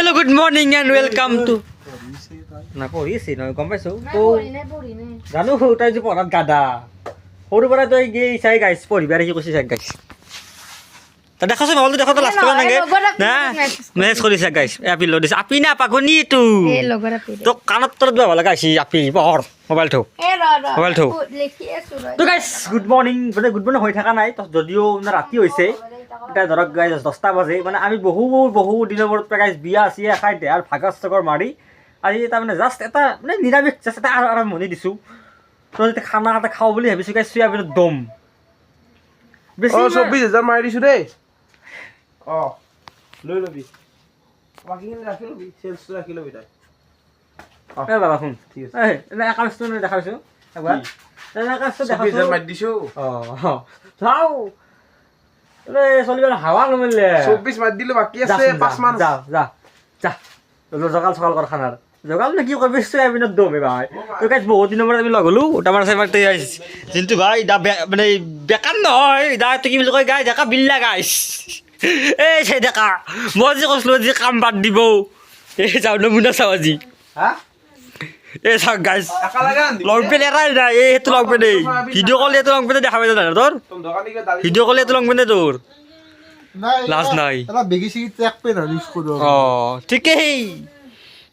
Hello, good morning and welcome to. না পঢ়িছি নহয় গম পাইছো তো জানো তাই যে পঢ়াত গাধা সৰু পৰা তই গেই চাই গাইছ পঢ়িবা দেখি কৈছে চাই গাইছ তা দেখাছো নহ'লে দেখো তো লাষ্ট কৰা নাগে না মেছেজ কৰিছে গাইছ আপি ল দিছ আপি না পাগনি তু এ লগৰ আপি তো কাণত তলত যাব লগা আছে আপি পঢ় মোবাইল থো এ মোবাইল থো লিখি আছো তো গাইছ গুড মৰ্নিং মানে গুড মৰ্নিং হৈ থকা নাই তো যদিও মানে ৰাতি হৈছে এটা ধৰক গাইছ 10টা বাজে মানে আমি বহু দিনৰ মূৰত গাইছ বিয়া চিয়া খাই দেহাৰ ভাগৰ চগৰ মাৰি আজি তাৰমানে জাষ্ট এটা মানে নিৰামিষ জাষ্ট এটা আৰম্ভণি দিছোঁ তো যেতিয়া খানা এটা খাওঁ বুলি ভাবিছোঁ গাইছ চয়াবিনৰ দম বেছি 24,000 মাৰি দিছোঁ দেই লৈ ল'বি বাকীখিনি ৰাখি ল'বি চেলছটো ৰাখি ল'বি তই বাবা শুন ঠিক আছে এনে একাউণ্টটো দেখাইছোঁ একবাৰ একাউণ্টটো 24,000 মাৰি দিছোঁ চাওঁ চলিবলৈ হাৱা নমিলে 24 মাৰি দিলোঁ বাকী আছে 5 মান যা জগাল চগাল কৰ খানাৰ জগাল নে কি কৰিবি চয়াবিনত দম ভাই তো গাইছ বহুত দিনৰ মূৰত আমি লগ হ'লোঁ তাৰমানে চাই যোনটো ভাই মানে বেকাৰ নহয় তো কি বুলি কয় গাই ডেকা বিল্লা গাইছ এই চাই ডেকা মই যে কৈছিলোঁ আজি কাম বাদ দিব এই যাওঁ নমুনা চাওঁ আজি এই চাওক গাইছ লং পেণ্ট এৰাই নাই এই সেইটো লং পেণ্ট ভিডিঅ' কল এইটো লং পেণ্টে দেখা পাইছা নাই তোৰ ভিডিঅ' কল এইটো লং পেণ্টে তোৰ লাজ নাই ঠিকেই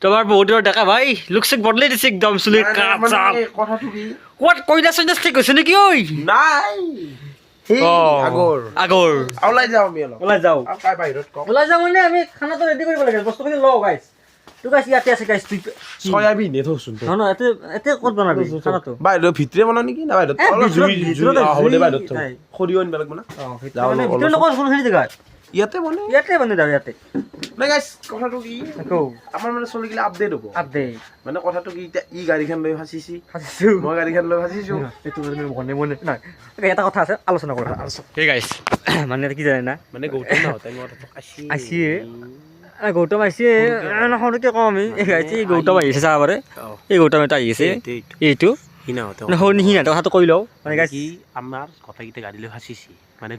তোমাৰ বহুত দিনৰ ডেকা ভাই লুকচেক বদলাই দিছে একদম চুলিৰ কাট চাপ ক'ত কইনা চইনা ঠিক হৈছে নেকি ঐ নাই আগৰ ওলাই যাওঁ আমি অলপ ওলাই যাওঁ আৰু কাই বাহিৰত কওঁ ওলাই যাওঁ মানে আমি খানাটো ৰেডি কৰিব লাগে বস্তুখিনি লওঁ গাইছ তো গাইছ ইয়াতে আছে গাইছ তুই চয়াবিনে থৈছোন নহয় এতে ক'ত বনাবি খানাটো বাহিৰত ভিতৰে বনাও নেকি না বাহিৰত অলপ জুই হ'লে বাহিৰত থওঁ সৰিয়হ আনিব লাগিব না ভিতৰত নকওঁ কোনখিনি জেগাত ইয়াতে বনে যাওঁ ইয়াতে নাই গাইছ কথাটো কি আমাৰ মানে চলি গ'লে আপডেট হ'ব মানে কথাটো কি এতিয়া ই গাড়ীখন লৈ ফাঁচিছি মই গাড়ীখন লৈ ফাঁচিছোঁ এইটো মনে নাই এটা কথা আছে আলোচনা কৰা সেই গাইছ মানে কি জানে না মানে গৌতম নাহতে মই আহিছে গৌতম আহিছে সৰুকে কওঁ আমি এই গাইছে এই গৌতম আহিছে চাব পাৰে এই গৌতম এটা আহিছে এইটো সিহঁতৰ কথাটো কৈ লওঁ মানে গাইছ আমাৰ কথাকেইটা গাড়ী লৈ ফাঁচিছি মানে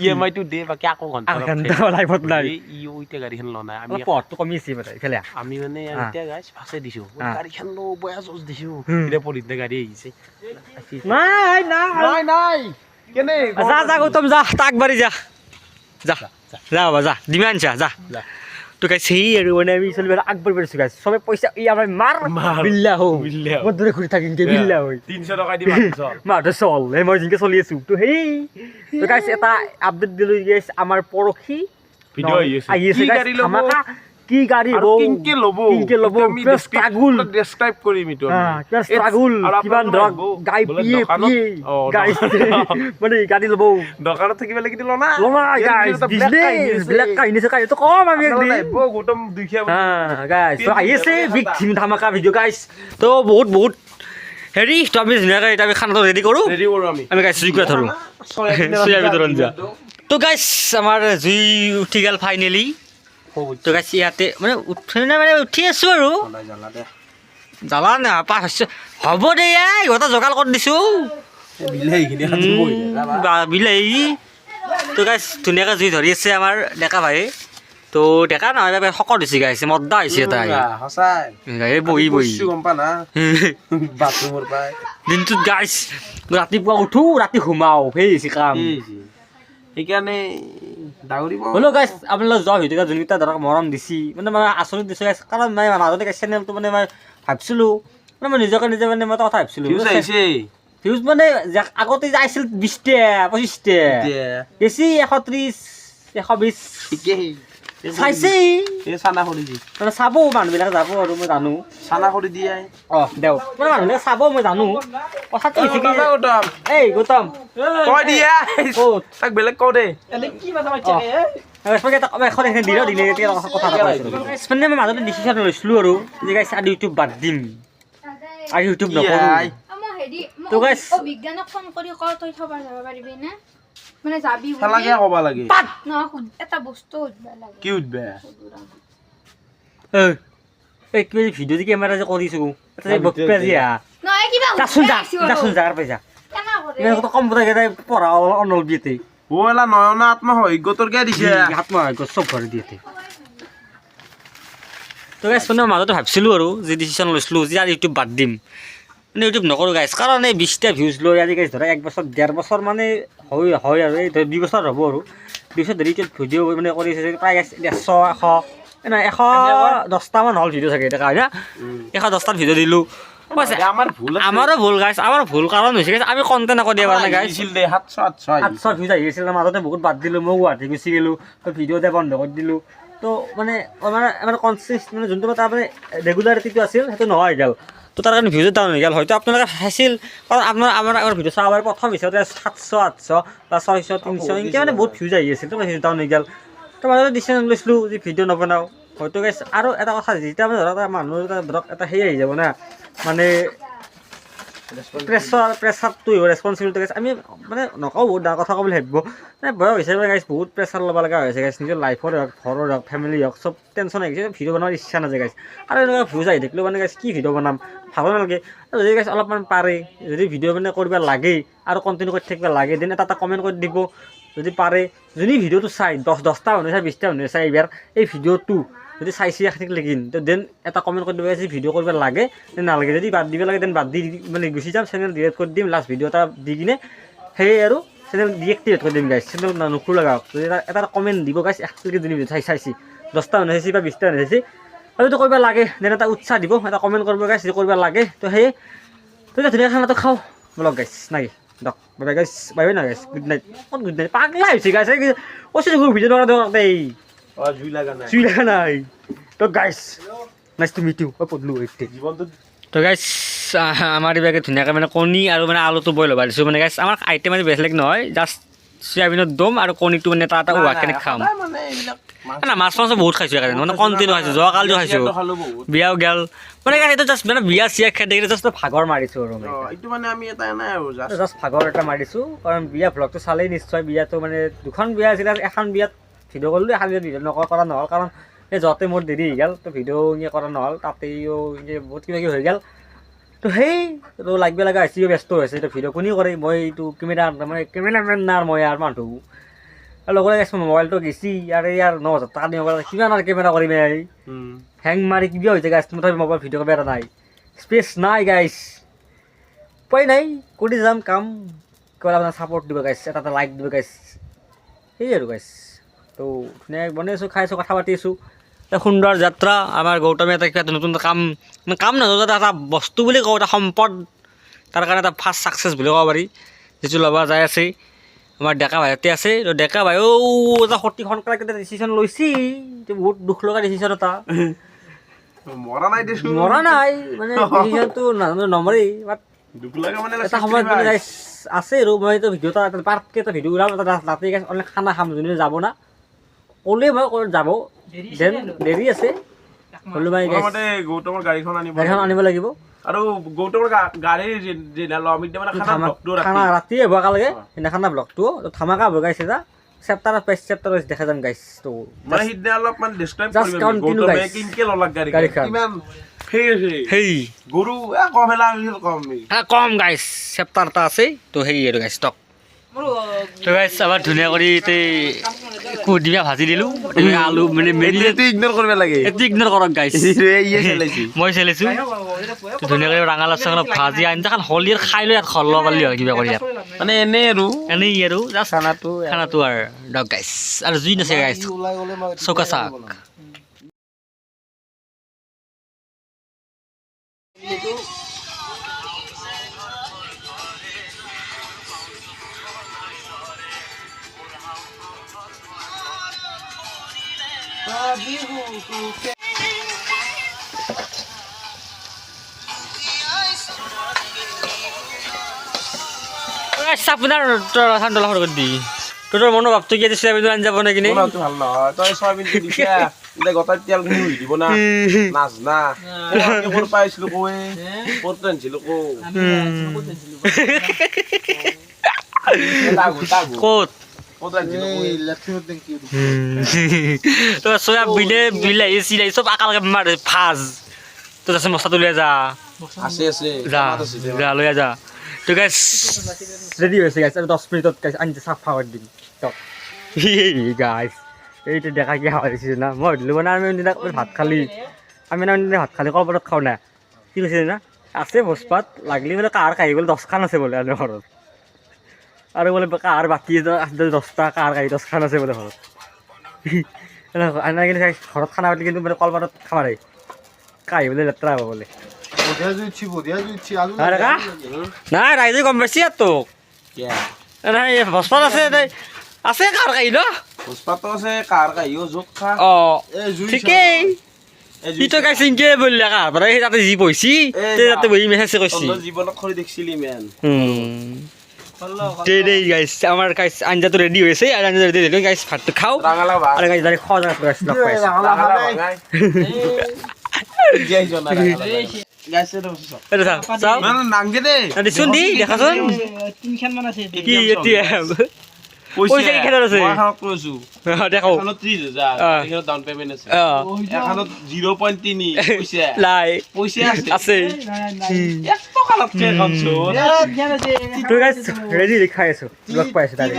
ইএমআইটো দে বাকী আকৌ ঘণ্টা লাইফত নাই এতিয়া গাড়ীখন লোৱা নাই আমি পথটো কমিছে মানে ইফালে আমি মানে এতিয়া গাইছ ফাঁচে দিছোঁ গাড়ীখন লো বয়া জজ দিছোঁ এতিয়া পলিতে গাড়ী আহিছে নাই কেনে যা গৌতম যা তাক বাঢ়ি যা বাবা যা ডিমাণ্ড যা তো গাইছ সেই আৰু মানে আমি চলিবলৈ আগবাঢ়ি পাৰিছোঁ গাইছ চবে পইচা ই আমাৰ মাৰ বিল্লা মই দূৰে ঘূৰি থাকিম বিল্লা হৈ 300 টকা দি মাৰটো চল মই যেনেকৈ চলি আছোঁ তো সেই তো গাইছ এটা আপডেট দিলোঁ গাইছ আমাৰ পৰহি ভিডিঅ' আহি আছে গাড়ী ল'ব কি গাড়ী হ'ব কিনকে ল'ব আমি ডেসক্ৰাইব কৰিম ইটো স্ট্ৰাগল কিমান ধৰক গাই পিয়ে গাইছ মানে গাড়ী ল'ব দোকানত থাকিব লাগি দিল না গাইছ বিজনেছ ব্লেক কাহিনী তো কম আমি একদিন গৌতম দুখীয়া গাইছ তো আহি আছে বিগ থিম ধামাকা ভিডিঅ' গাইছ তো বহুত হেৰি তো আমি ধুনীয়াকৈ এতিয়া আমি খানাটো ৰেডি কৰোঁ আমি গাইছ জুই কৰি ধৰোঁ চয়াবিন ৰঞ্জা তো গাইছ আমাৰ জুই উঠি গ'ল ফাইনেলি তো গাইছ ইয়াতে মানে উঠি আছোঁ আৰু জ্বালা না পাছ হ'ব দে ইহঁতে জোগাল কৰি দিছোঁ বিলাহী তো গাইছ ধুনীয়াকৈ জুই ধৰি আছে আমাৰ ডেকা ভাই তো ডেকা নহয় শকত হৈছে গাইছে মদ্দা হৈছে তাই বহি দিনটোত গাইছ ৰাতিপুৱা উঠোঁ ৰাতি সোমাওঁ সেই হৈছে কাম সেইকাৰণে দাউৰিব হ'লেও গাইছ আপোনালোক যোৱা ভিডিঅ' যোনকেইটা ধৰক মৰম দিছি মানে মই আচৰিত দিছোঁ গাইছ কাৰণ মই মাজতে গাইছ চেনেলটো মানে মই ভাবিছিলোঁ মানে মই নিজকে নিজে মানে মই এটা কথা ভাবিছিলোঁ ভিউজ মানে আগতে যে আহিছিল 20টা 25টা বেছি 130 120 চাইছে চানা কৰি দি মানে চাব মানুহবিলাকে যাব আৰু মই জানো চানা কৰি দিয়ে দেও মানে মানুহবিলাকে চাব মই জানো কথাটো হৈছে কি গৌতম এই গৌতম কৈ দিয়ে তাক বেলেগ কওঁ দে মই মাজতে ডিচিশ্যন লৈছিলোঁ আৰু যে গাইছ আজি ইউটিউব বাদ দিম আৰু ইউটিউব নকৰোঁ তো গাইছ বিজ্ঞানক ফোন কৰি কল তই থব যাব পাৰিবি না মানে যাবি লাগে ক'ব লাগে এটা বস্তু উঠবা লাগে কি উঠবা এই কিবা ভিডিঅ' যে কেমেৰা যে কৰিছোঁ এটা বক্তা দিয়া নহয় কিবা যাচোন যাৰ পাইছা কম পঢ়া অনল বিয়েতে ও, এলা নয়না আত্মসহায়ক গোটৰ কে দিছে আত্মসহায়ক চব ঘৰে দিয়েতে তো গাইছ মানে মাজতে ভাবিছিলোঁ আৰু যে ডিচিশ্যন লৈছিলোঁ যে আৰু ইউটিউব বাদ দিম মানে ইউটিউব নকৰোঁ গাইছ কাৰণ এই 20টা ভিউজ লৈ আজি গাইছ ধৰা 1 বছৰ 1.5 বছৰ মানে হয় আৰু এই 2 বছৰ হ'ব আৰু 2 বছৰ ধৰি ইউটিউব ভিডিঅ' মানে কৰি আছে প্ৰায় 100 এনে 110টামান হ'ল ভিডিঅ' চাগে দেখা হয় না 110টাত ভিডিঅ' দিলোঁ আমাৰো ভুল গাইছ আমাৰ ভুল কাৰণ হৈছে গাইছ আমি কণ্টেণ্ট আকৌ দিয়া কাৰণে গাইছ 700 ভিউজ আহি আছিল মাজতে বহুত বাদ দিলোঁ মই গুৱাহাটী গুচি গ'লোঁ তো ভিডিঅ' দিয়া বন্ধ কৰি দিলোঁ তো মানে আমাৰ কনচিষ্ট মানে যোনটো তাৰমানে ৰেগুলাৰিটিটো আছিল সেইটো নহয় গ'ল তো তাৰ কাৰণে ভিউজ ডাউন হৈ গ'ল হয়তো আপোনালোকে চাইছিল কাৰণ আমাৰ ভিডিঅ' চাব পাৰে প্ৰথম হিচাপতে 700 800 বা 600 300 এনেকৈ মানে বহুত ভিউজ আহি আছিল তো ভিউজ ডাউন হৈ গ'ল তো মাজতে ডিচিশ্যন লৈছিলোঁ যে ভিডিঅ' নবনাওঁ হয়তো গাইছ আৰু এটা কথা যেতিয়া মানে ধৰক মানুহ এটা ধৰক এটা সেই আহি যাব না মানে প্ৰেছাৰটো ৰেছপনচিবিলিটি গাইছ আমি মানে নকওঁ বহুত ডাঙৰ কথা ক'বলৈ ভাবিব মানে বয়স হিচাপে গাইছ বহুত প্ৰেছাৰ ল'ব লগা হৈছে গাইছ নিজৰ লাইফৰ হওক ঘৰৰ হওক ফেমিলি হওক চব টেনশ্যন আহি গৈছে ভিডিঅ' বনোৱাৰ ইচ্ছা নাযায় গাইছ আৰু এনেকুৱা ভিউজ আহি থাকিলেও মানে গাইছ কি ভিডিঅ' বনাম ভালো নালাগে যদি গাইছ অলপমান পাৰে যদি ভিডিঅ' মানে কৰিব লাগে আৰু কণ্টিনিউ কৰি থাকিব লাগে দেন এটা কমেণ্ট কৰি দিব যদি পাৰে যদি ভিডিঅ'টো চাই 10টা মানুহে চাই 20টা মানুহে চাই এইবাৰ এই ভিডিঅ'টো যদি চাইছে থাকিলে কিন তো দেন এটা কমেণ্ট কৰি দিব যে ভিডিঅ' কৰিব লাগে নে নালাগে যদি বাদ দিব লাগে দেন বাদ দি মানে গুচি যাম চেনেল ডিলিট কৰি দিম লাষ্ট ভিডিঅ' এটা দি কিনে সেয়ে আৰু চেনেল ডিএক্টিভেট কৰি দিম গাইছ চেনেল নুখোলা গাওক যদি এটা কমেণ্ট দিব গাইছ একচুৱেলি যদি চাইছে 10টা মানুহে চাইছে বা 20টা মানুহে চাইছে আৰু এইটো কৰিব লাগে দেন এটা উৎসাহ দিব এটা কমেণ্ট কৰিব গাইছ যদি কৰিব লাগে তো সেয়ে তো এতিয়া ধুনীয়া খানাটো খাওঁ বলক গাইছ নাকি দক বাই গাইছ বাই বাই না গাইছ গুড নাইট ক'ত গুড নাইট পাগলা হৈছে গাইছ কৈছোঁ ভিডিঅ' দৰকাৰ দেই জুই লগা নাই তো গাইছ নাইচ টু মিট ইউ পদলো তো গাইছ আমাৰ এইভাগে ধুনীয়াকৈ মানে কণী আৰু মানে আলুটো বইল হ'ব দিছোঁ মানে গাইছ আমাৰ আইটেম মানে বেলেগ নহয় জাষ্ট চয়াবিনত দম আৰু কণীটো মানে এটা উহাকেনে খাম না মাছ মাছ বহুত খাইছোঁ সেইকাৰণে মানে কণ্টিনিউ খাইছোঁ যোৱাকালিও খাইছোঁ বিয়াও গেল মানে গাইছ এইটো জাষ্ট মানে বিয়া চিয়া খেদি জাষ্ট ভাগৰ মাৰিছোঁ আৰু জাষ্ট ভাগৰ এটা মাৰিছোঁ কাৰণ বিয়া ভ্লগটো চালেই নিশ্চয় বিয়াটো মানে দুখন বিয়া আছিলে এখন বিয়াত ভিডিঅ' কৰিলোঁ এখন বিয়াত ভিডিঅ' কৰা নহ'ল কাৰণ এই যতে মোৰ দেৰি হৈ গ'ল তো ভিডিঅ' ইয়ে কৰা নহ'ল তাতেও ইয়ে বহুত কিবা কিবি হৈ গ'ল তো সেই তো লাগিব লগা হৈছে ব্যস্ত হৈছে তো ভিডিঅ' কোনে কৰে মই এইটো কেমেৰামেন না মই আৰু মানুহ আৰু লগতে গাইছ মোবাইলটো গেছি আৰু ইয়াৰ 9,000 টাকা দিব পাৰে কিমান আৰু কেমেৰা কৰিম এই হেং মাৰি কিবা হৈছে গাইছ তথাপি মোবাইল ভিডিঅ' কৰিব নাই স্পেচ নাই গাইছ উপায় নাই কৰি যাম কাম কিবা আপোনাৰ ছাপৰ্ট দিব গাইছ এটা লাইক দিব গাইছ সেই আৰু গাইছ তো ধুনীয়াকৈ বনাইছোঁ খাইছোঁ কথা পাতিছোঁ সুন্দৰ যাত্ৰা আমাৰ গৌতমে এটা কিবা নতুন কাম মানে কাম নহয় এটা বস্তু বুলি কওঁ এটা সম্পদ তাৰ কাৰণে এটা ফাৰ্ষ্ট ছাকচেছ বুলি ক'ব পাৰি যিটো ল'ব যাই আছে আমাৰ ডেকা ভাইতে আছে তো ডেকা ভাইও এটা সতি সোনকালে এটা ডিচিশ্যন লৈছে বহুত দুখ লগা ডিচিশ্যন এটা মৰা নাই মানে ডিচিশ্যনটো নাজানো নমৰেই বাট এটা সময়ত মানে গাইছ আছে আৰু মই এইটো ভিডিঅ' এটা পাৰ্টকৈ এটা ভিডিঅ' ওলাম এটা ৰাতি গাইছ অনলাইন খানা খাম যোনে যাব না ক'লে মই যাব দেন দেৰি আছে হ'লেও মই গৌতমৰ গাড়ীখন আনিব লাগিব আৰু গৌতমৰ গাড়ী খানা ৰাতি আহিব একেলগে সেইদিনাখন ব্লগটো ধামাকা হ'ব গাইছে যা চেপ্টাৰ পাইছ চেপ্টাৰ ৱাইজ দেখা যাম গাইছ তো মানে সিদিনা অলপমান ডিছক্ৰাইব কৰিব গৌতমে কিনকে ললাক গাড়ীখন কিমান সেই গৰু কম হেলা কম গাইছ চেপ্টাৰ এটা আছে তো সেই আৰু গাইছ টক তো গাইছ আমাৰ ধুনীয়া কৰি কুদিমা ভাজি দিলোঁ আলু মানে ইগনোৰ কৰিব লাগে এইটো ইগনোৰ কৰক গাইছ মই চাইছোঁ ধুনীয়াকৈ ৰঙালাও চঙালাও ভাজি আঞ্জাখন হলিৰ খাই লৈ ইয়াত ঘৰ ল'ব পাৰিলি হয় কিবা কৰি ইয়াত মানে এনেই আৰু জাষ্ট খানাটো আৰু দক গাইছ আৰু জুই নাছে গাইছ চৌকা চাক আপোনাৰ ঠাণ্ডা কৰি দি তোৰ মনোভাৱটো কি চয়াবিন আনি যাব নে কিনে ভাল নহয় তই চয়াবিনটো দিছা এতিয়া গোটাই তেল ঘুৰি দিব না নাজনা ক'ত পাইছিলোঁ কয়ে ক'ত আনিছিলোঁ ক'ত চয়াবিনে বিলাহী চিলাহী চব একেলগে মাৰ ভাজ তোৰ আছে মছলাটো লৈ যা যা লৈ যা তো গাইছ ৰেডি হৈছে গাইছ আৰু 10 মিনিটত গাইছ আনি চাফা কৰি দিম গাইছ এইটো দেখা কি খাব দিছোঁ না মই সুধিলোঁ মানে আমি ভাত খালি আমি না ভাত খালি কলপাতত খাওঁ না কি কৈছে না আছে ভোজপাত লাগলি বোলে কাহাৰ কাঁহী বোলে 10খান আছে বোলে আৰু ঘৰত আৰু বোলে কাহাৰ বাকী আছে 10টা কাহাৰ কাঁহী 10খান আছে বোলে ঘৰত আনা কিন্তু ঘৰত খানা পাতি কিন্তু মানে কলপাতত খাব নাই কাঁহী বোলে লেতেৰা হ'ব বোলে নাই ৰাইজে গম পাইছি আৰু তোক নাই ভোজপাত আছে আছে কাহাৰ কাঁহী ন ভোজপাতো আছে কাহাৰ কাঁহীও জোক খা অঁ ঠিকেই সিটো গাইছে ইনকে বললে কাহাৰ পৰা সেই তাতে যি পইছি তাতে বহি মেছেজ কৰিছি জীৱনত খৰি দেখিছিলি মেন দেই গাইছ আমাৰ গাইছ আঞ্জাটো ৰেডি হৈছে আৰু আঞ্জা ৰেডি হৈ গাইছ ভাতটো খাওঁ ৰাঙালা ভাত আৰু গাইছ ডাইৰেক্ট খোৱা জেগাত গাইছ লগ পাইছোঁ এইটো চাওঁ নাংগে দে দেচোন দি দেখাচোন কি এতিয়া পইচা কেইখনত আছে দেখো ডাউন পেমেণ্ট আছে অঁ এখনত 0.3 পইচা লাই পইচা আছে 1 টকা লাগছে তোৰ গাইছ ৰেডি খাই আছোঁ লগ পাইছোঁ তাৰে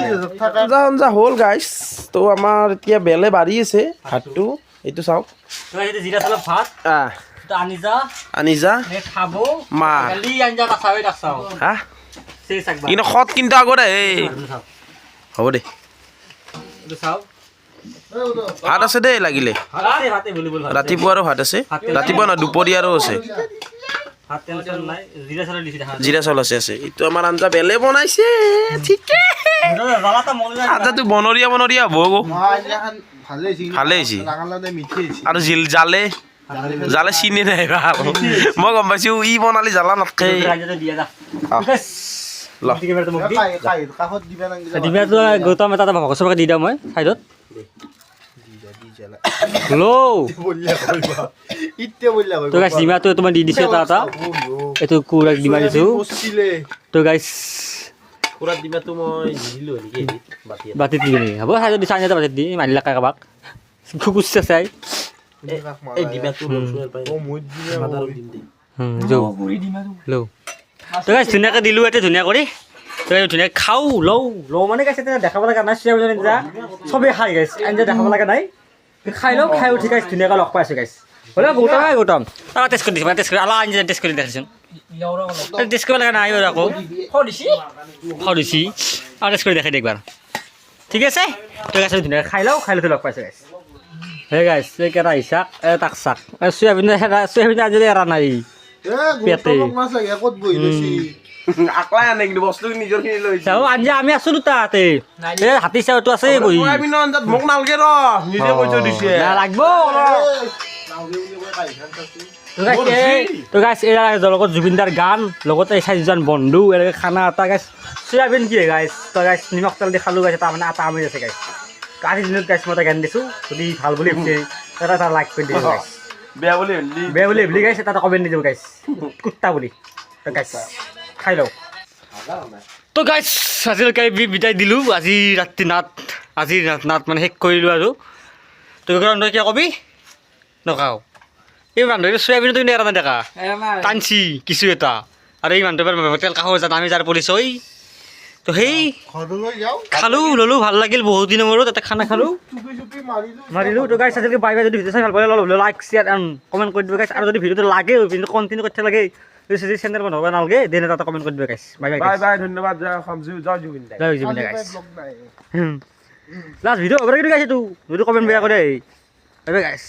আঞ্জা হ'ল গাইছ তো আমাৰ এতিয়া বেলে বাঢ়ি আছে ভাতটো এইটো চাওক তোৰ গাইছ জিৰা চালৰ ভাত আনি যা আনি যা খাব মা কালি আঞ্জা নাচাওঁৱে নাচাওঁ হা সেই চাকবা কিন্তু খত কিন্তু আগত হ'ব দে ভাত আছে দেই লাগিলে ৰাতিপুৱাৰো ভাত আছে ৰাতিপুৱা নহয় দুপৰীয়াৰো আছে জিৰা চাউল আছে এইটো আমাৰ আঞ্জা বেলে বনাইছে ঠিকে আঞ্জাটো বনৰীয়া হ'ব আকৌ ভালে হৈছে আৰু জালে জালে চিনি নাই ভাল মই গম পাইছো ই বনালি জ্বালা নাথাকে গৌতম এটা ভকত চবকে দি দিওঁ মই চাইডত তো গাইছ ডিমাটো তোমাৰ দি দিছে এটা এইটো কুৰাক ডিমা দিছোঁ তো গাইছ কুৰাত দিমাটো মই দিলোঁ নেকি বাতিত দিবি নেকি হ'ব চাইডত দিছা আনি বাতিত দি মাৰিলা কাৰোবাক খুকুচছে চাই এই দিমাটো তো গাইছ ধুনীয়াকৈ দিলোঁ এতিয়া ধুনীয়া কৰি ধুনীয়াকৈ খাওঁ লওঁ মানে গাইছে তেতিয়া দেখাব লগা নাই চিৰা আঞ্জা চবেই খাই গাইছ আঞ্জা দেখাব লগা নাই খাই লওঁ খাই উঠি গাইছ ধুনীয়াকৈ লগ পাইছোঁ গাইছ হ'লে গৌতম তাৰপৰা টেষ্ট কৰি দিছোঁ টেষ্ট কৰি আলা আঞ্জা টেষ্ট কৰি দেখাচোন টেষ্ট কৰিব লগা নাই বাৰু আকৌ খৰিছি আৰু টেষ্ট কৰি দেখাই দে একবাৰ ঠিক আছে তই গাইছ ধুনীয়াকৈ খাই লওঁ খাই লৈ লগ পাইছোঁ গাইছ সেই গাইছ এই কেৰা হিচাক তাক চাক চয়াবিন আজি এৰা নাই পেটে আকলাই আনে কিন্তু বস্তু নিজৰ খিনি লৈ চাওঁ আঞ্জা আমি আছোঁ তাতে হাতী চাউটো আছে বহি মোক নালগে ৰ নিজে কৈ থৈ দিছে লাগব তো গাইছ এই লগত জুবিনদাৰ গান লগতে 4জন বন্ধু এনেকৈ খানা এটা গাইছ চয়াবিন কি গাইছ তই গাইছ নিমখ তেল দি খালোঁ গাইছ তাৰমানে আটা আমেজ আছে গাইছ আজিৰ দিনত গাইছ মই এটা গান দিছোঁ যদি ভাল বুলি ভাবিছে এটা লাইক কৰি দিছোঁ গাইছ বেয়া বুলি ভাবি গাইছ এটা কমেণ্ট দি দিব গাইছ কুত্তা বুলি তো গাইছ খাই লওঁ তো গাইছ আজিলৈকে বিদায় দিলোঁ আজি ৰাতি আজিৰ নাট মানে শেষ কৰিলোঁ আৰু তই কিয় কবি নকাওঁ এই মানুহটো চয়াবিনতো কিন্তু এৰা নাই দেখা টানছি কিছু এটা আৰু এই মানুহটো তেল কাষৰ জাত আমি যাৰ পৰিচয় তো সেই খালোঁ ল'লোঁ ভাল লাগিল বহুত দিনৰ মূৰত এটা খানা খালোঁ মাৰিলোঁ তো গাইছ আজিলৈকে বাই যদি ভিডিঅ' চাই ভাল পালে অলপ লাইক শ্বেয়াৰ এণ্ড কমেণ্ট কৰি দিব গাইছ আৰু যদি ভিডিঅ'টো লাগে কিন্তু কণ্টিনিউ কৰি লাগে চেনেল বন্ধ হ'ব নালাগে দেন এটা কমেণ্ট কৰি দিব গাইছ বাই ধন্যবাদ জয় জুবিন দা গাইছ লাষ্ট ভিডিঅ' হ'ব কিন্তু গাইছ এইটো যদি কমেণ্ট বেয়া কৰে বাই গাইছ